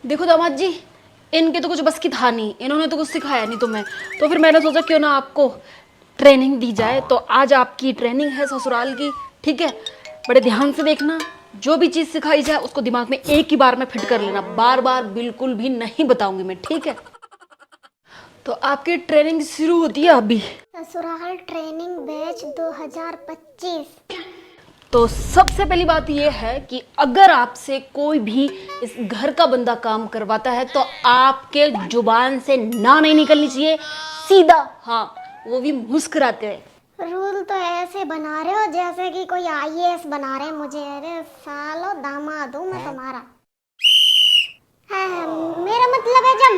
देखो दामाद जी, इनके तो कुछ बस की था नहीं, इन्होंने तो कुछ सिखाया नहीं तुम्हें। तो फिर मैंने सोचा क्यों ना आपको ट्रेनिंग दी जाए। तो आज आपकी ट्रेनिंग है ससुराल की, ठीक है। बड़े ध्यान से देखना, जो भी चीज़ सिखाई जाए उसको दिमाग में एक ही बार में फिट कर लेना, बार बार बिल्कुल भी नहीं बताऊंगी मैं, ठीक है। तो आपकी ट्रेनिंग शुरू होती है अभी। ससुराल ट्रेनिंग बैच 2025। तो सबसे पहली बात यह है कि अगर आपसे कोई भी इस घर का बंदा काम करवाता है तो आपके जुबान से ना नहीं निकलनी चाहिए, सीधा हाँ, वो भी मुस्कुराते हुए। रूल तो ऐसे बना रहे हो जैसे कि कोई आईएएस बना रहे मुझे। अरे सालो दामाद हूँ मैं तुम्हारा। हाँ, मेरा मतलब है जब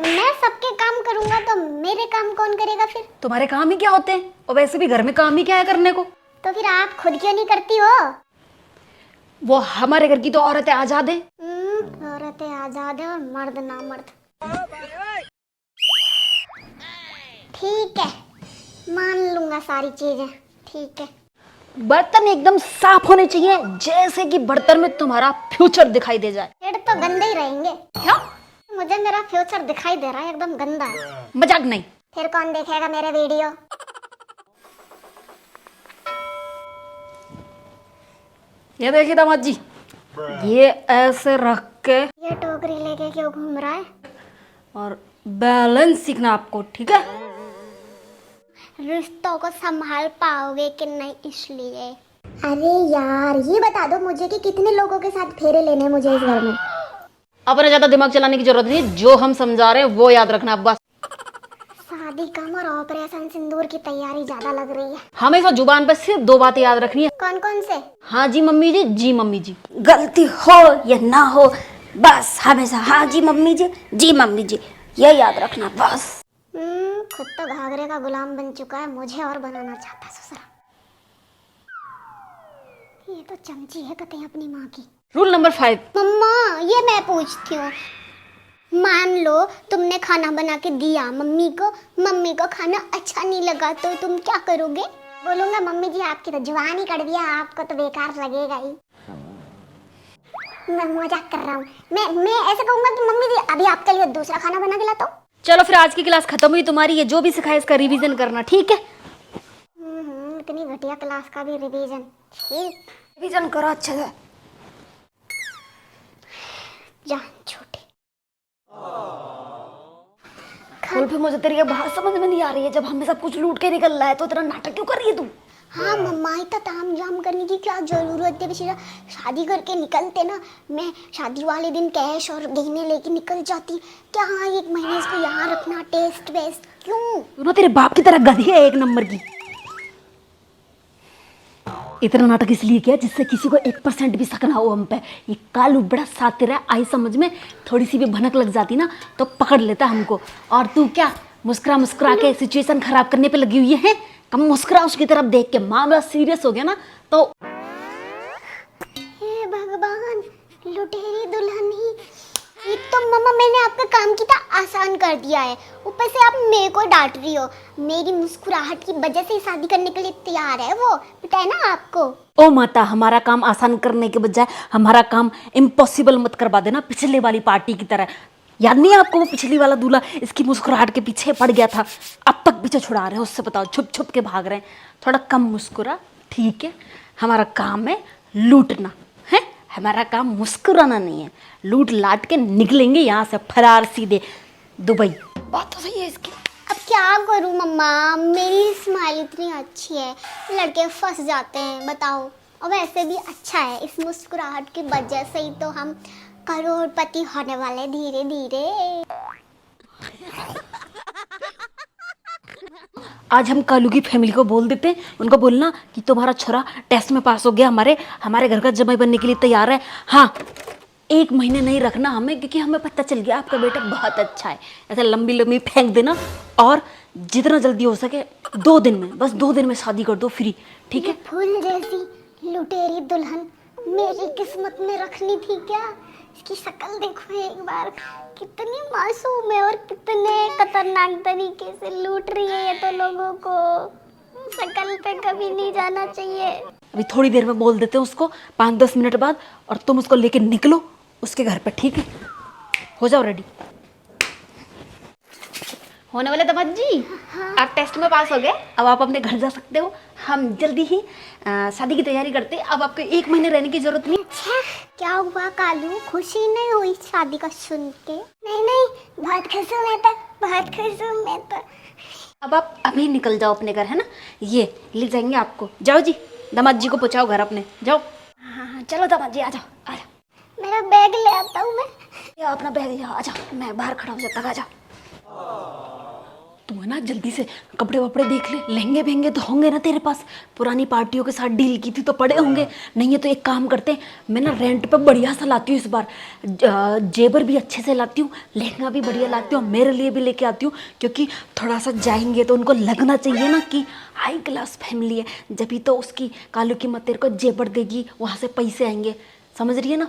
मैं सबके काम करूंगा तो मेरे काम कौन करेगा फिर? तुम्हारे काम ही क्या होते हैं, और वैसे भी घर में काम ही क्या है करने को। तो फिर आप खुद क्यों नहीं करती हो? वो हमारे घर की तो औरतें आजाद है। औरतें आजाद है और मर्द ना मर्द। ठीक है, मान लूंगा सारी चीजें, ठीक है। बर्तन एकदम साफ होने चाहिए, जैसे कि बर्तन में तुम्हारा फ्यूचर दिखाई दे जाए। फिर तो गंदे ही रहेंगे। क्या? मुझे मेरा फ्यूचर दिखाई दे रहा है, एकदम गंदा है। मजाक नहीं। फिर कौन देखेगा मेरे वीडियो? ये देखिए दामाद जी, ये ऐसे रख के ये टोकरी लेके क्यों घूम रहा है? और बैलेंस सीखना आपको, ठीक है। रिश्तों को संभाल पाओगे कि नहीं इसलिए। अरे यार ये बता दो मुझे कि कितने लोगों के साथ फेरे लेने हैं मुझे इस घर में। अपने ज्यादा दिमाग चलाने की जरूरत नहीं, जो हम समझा रहे हैं वो याद रखना बस। शादी कम और ऑपरेशन सिंदूर की तैयारी ज्यादा लग रही है। हमेशा जुबान पर सिर्फ दो बातें याद रखनी है। कौन कौन से? हाँ जी मम्मी जी, जी मम्मी जी। गलती हो या ना हो, बस हमेशा हाँ जी मम्मी जी मम्मी जी, ये याद रखना बस। खुद तो घाघरे का गुलाम बन चुका है, मुझे और बनाना चाहता है ससुरा। ये तो चमची है कतई अपनी माँ की। Rule number 5। मम्मा ये मैं पूछती हूँ, मान लो तुमने खाना बना के दिया मम्मी को खाना अच्छा नहीं लगा तो तुम क्या करोगे? बोलूंगा मम्मी जी आपकी तो जुबान ही कड़वी है, आपको तो बेकार लगेगा ही। मैं मजाक कर रहा हूँ। मैं ऐसे कहूंगा कि मम्मी जी अभी आपके लिए दूसरा खाना बना के लाता हूँ। चलो फिर आज की क्लास खत्म हुई तुम्हारी, ये जो भी सिखाया इसका रिवीजन करना, ठीक है। इतनी घटिया क्लास का भी रिवीजन? ठीक, रिवीजन करो अच्छे से। जान छोटी। कल फिर मुझे तेरी ये बात समझ में नहीं आ रही है, जब हमें सब कुछ लूट के निकल रहा है तो इतना नाटक क्यों कर रही है तू? हाँ मम्मा, इतना ताम झाम करने की क्या जरूरत है? बेचारा शादी करके निकलते ना, मैं शादी वाले दिन कैश और गहने लेके निकल जाती। क्या हाँ एक महीने इसको यहाँ रखना, टेस्ट वेस्ट क्यों? तू ना तेरे बाप की तरह गधी है एक नंबर की। इतना नाटक इसलिए किया जिससे किसी को 1% भी शक ना हो हम पे। ये कालू बड़ा सातिर है, आई समझ में थोड़ी सी भी भनक लग जाती ना तो पकड़ लेता हमको। और तू क्या मुस्कुरा मुस्कुरा के सिचुएशन खराब करने पे लगी हुई है? कम मुस्कुरा उसकी तरफ देख के, मामला सीरियस हो गया ना तो। हे भगवान, लुटेरी दुल्हन ही। एक तो मम्मा मैंने आपका काम कितना आसान कर दिया है, ऊपर से आप मेरे को डांट रही हो। मेरी मुस्कुराहट की वजह से शादी करने के लिए तैयार है वो, पता है ना आपको? ओ माता, हमारा काम आसान करने के बजाय हमारा काम इम्पॉसिबल मत करवा देना, पिछले वाली पार्टी की तरह। याद नहीं है आपको वो पिछली वाला दूल्हा इसकी मुस्कुराहट के पीछे पड़ गया था, अब तक पीछे छुड़ा रहे हैं उससे, बताओ छुप छुप के भाग रहे हैं। थोड़ा कम मुस्कुरा, ठीक है। हमारा काम है लूटना है, हमारा काम मुस्कुराना नहीं है। लूट लाट के निकलेंगे यहाँ से फरार सीधे दुबई। बात तो सही है इसकी। अब क्या करूं मम्मा, मेरी स्माइल इतनी अच्छी है, लड़के फंस जाते हैं बताओ। और वैसे भी अच्छा है, इस मुस्कुराहट की वजह से ही तो हम करोड़पति होने वाले धीरे धीरे। आज हम कालू की फैमिली को बोल देते हैं, उनको बोलना कि तुम्हारा छोरा टेस्ट में पास हो गया, हमारे घर का जमाई बनने के लिए तैयार है। हाँ, 1 महीने नहीं रखना हमें, क्योंकि हमें पता चल गया आपका बेटा बहुत अच्छा है। ऐसे लंबी लंबी फेंक देना, और जितना जल्दी हो सके 2 दिन में, बस 2 दिन में शादी कर दो फ्री, ठीक है। फूल जैसी लुटेरी दुल्हन मेरी किस्मत में रखनी थी क्या? इसकी शक्ल देखो एक बार, कितनी मासूम है और कितने खतरनाक तरीके से लूट रही है ये तो लोगों को। शक्ल पे कभी नहीं जाना चाहिए। अभी थोड़ी देर में बोल देते हैं उसको, 5-10 मिनट बाद, और तुम उसको लेके निकलो उसके घर पर, ठीक है। हो जाओ रेडी। होने वाले दामाद जी, आप टेस्ट में पास हो गए, अब आप अपने घर जा सकते हो। हम जल्दी ही शादी की तैयारी करते हैं। अब आपको 1 महीने रहने की जरूरत नहीं। अच्छा, क्या हुआ कालू, खुशी नहीं हुई शादी का सुन के? नहीं नहीं, बहुत खुश हूँ मैं तो, बहुत खुश हूँ मैं तो। अब आप अभी निकल जाओ अपने घर, है ना, ये ले जाएंगे आपको। जाओ जी, दामाद जी को पहुँचाओ घर अपने, जाओ। हाँ हाँ चलो दामाद जी, आ जाओ आ जाओ। मेरा बैग ले आता हूँ मैं। ये अपना बैग ले आओ, आ जाओ, मैं बाहर खड़ा हूँ जब तक, आ जाओ। तू है ना जल्दी से कपड़े वपड़े देख ले, लहंगे बहंगे तो होंगे ना तेरे पास। पुरानी पार्टियों के साथ डील की थी तो पड़े होंगे। नहीं है तो एक काम करते हैं, मैं ना रेंट पे बढ़िया सा लाती हूँ इस बार। जेबर भी अच्छे से लाती हूँ, लहंगा भी बढ़िया लाती हूँ, मेरे लिए भी लेके आती हूँ, क्योंकि थोड़ा सा जाएंगे तो उनको लगना चाहिए ना कि हाई क्लास फैमिली है। जब तो उसकी कालू की मत तेरे को जेबर देगी, वहाँ से पैसे आएंगे, समझ रही है ना।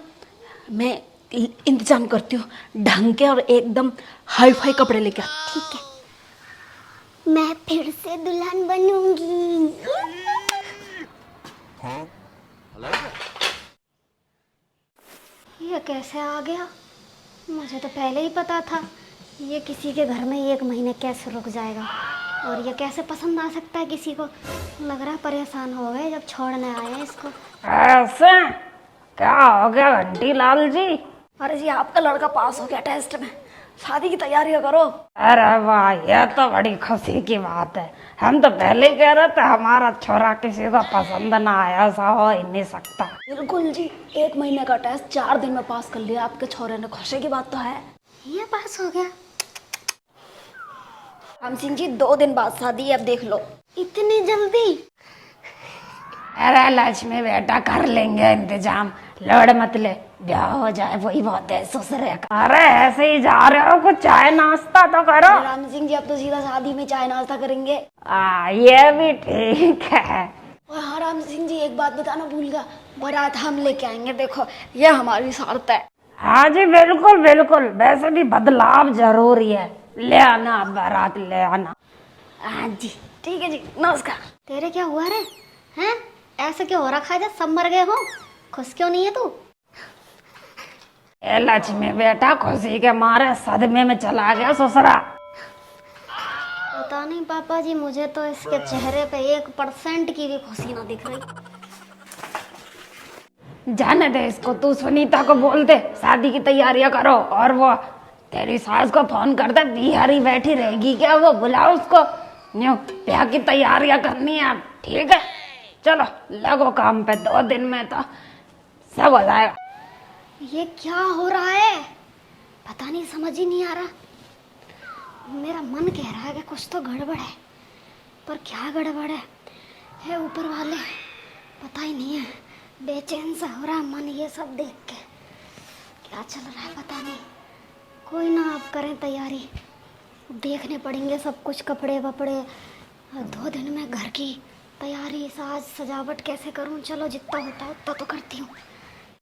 मैं इंतजाम करती हूँ ढंग के और एकदम हाई फाई कपड़े लेके आती। ठीक है, मैं फिर से दुल्हन बनूंगी। ये कैसे आ गया? मुझे तो पहले ही पता था ये किसी के घर में 1 महीने कैसे रुक जाएगा, और ये कैसे पसंद आ सकता है किसी को। लग रहा है परेशान हो गए जब छोड़ने आए हैं इसको। ऐसे क्या हो गया घंटी लाल जी? अरे जी, आपका लड़का पास हो गया टेस्ट में, शादी की तैयारी करो। अरे वाह, यह तो बड़ी खुशी की बात है। हम तो पहले ही कह रहे थे हमारा छोरा किसी को पसंद ना आया, ऐसा हो ही नहीं सकता। बिल्कुल जी, 1 महीने का टेस्ट 4 दिन में पास कर लिया आपके छोरे ने, खुशी की बात तो है। ये पास हो गया? राम सिंह जी 2 दिन बाद शादी है, अब देख लो। इतनी जल्दी? अरे लक्ष्मी बेटा, कर लेंगे इंतजाम, लड़ मत ले, ब्याह हो जाए वही बहुत है ससुरे का। अरे ऐसे ही जा रहे हो, कुछ चाय नाश्ता तो करो। राम सिंह जी अब तो सीधा शादी में चाय नाश्ता करेंगे। ये भी ठीक है। और हाँ राम सिंह जी, एक बात बताना भूल गया, बारात हम लेके आएंगे, देखो ये हमारी शर्त है। हाँ जी बिल्कुल बिल्कुल, वैसे भी बदलाव जरूरी है, ले आना बारात, ले आना। हाँ जी ठीक है जी, नमस्कार। तेरे क्या हुआ रे? हैं? ऐसे क्यों हो रखा है जब सब मर गए हो? खुश क्यों नहीं है तू? ए लक्ष्मी बेटा, खुशी के मारे सदमे में चला गया ससुरा। पता नहीं पापा जी, मुझे तो इसके चेहरे पे 1% की भी खुशी ना दिख रही। जाने दे इसको, तू सुनीता को बोल दे शादी की तैयारियां करो, और वो तेरी सास को फोन कर दे, बिहारी बैठी रहेगी क्या, वो बुलाओ उसको, न्यू ब्याह की तैयारियां करनी है। ठीक है, चलो लगो काम पे, 2 दिन में तो सब हो जाएगा। ये क्या हो रहा है? पता नहीं, समझ ही नहीं आ रहा। मेरा मन कह रहा है कि कुछ तो गड़बड़ है, पर क्या गड़बड़ है ऊपर वाले पता ही नहीं है। बेचैन सा हो रहा है मन ये सब देख के, क्या चल रहा है पता नहीं। कोई ना, आप करें तैयारी, देखने पड़ेंगे सब कुछ, कपड़े वपड़े। 2 दिन में घर की तैयारी, साज सजावट कैसे करूं। चलो जितना होता है उतना तो करती हूँ।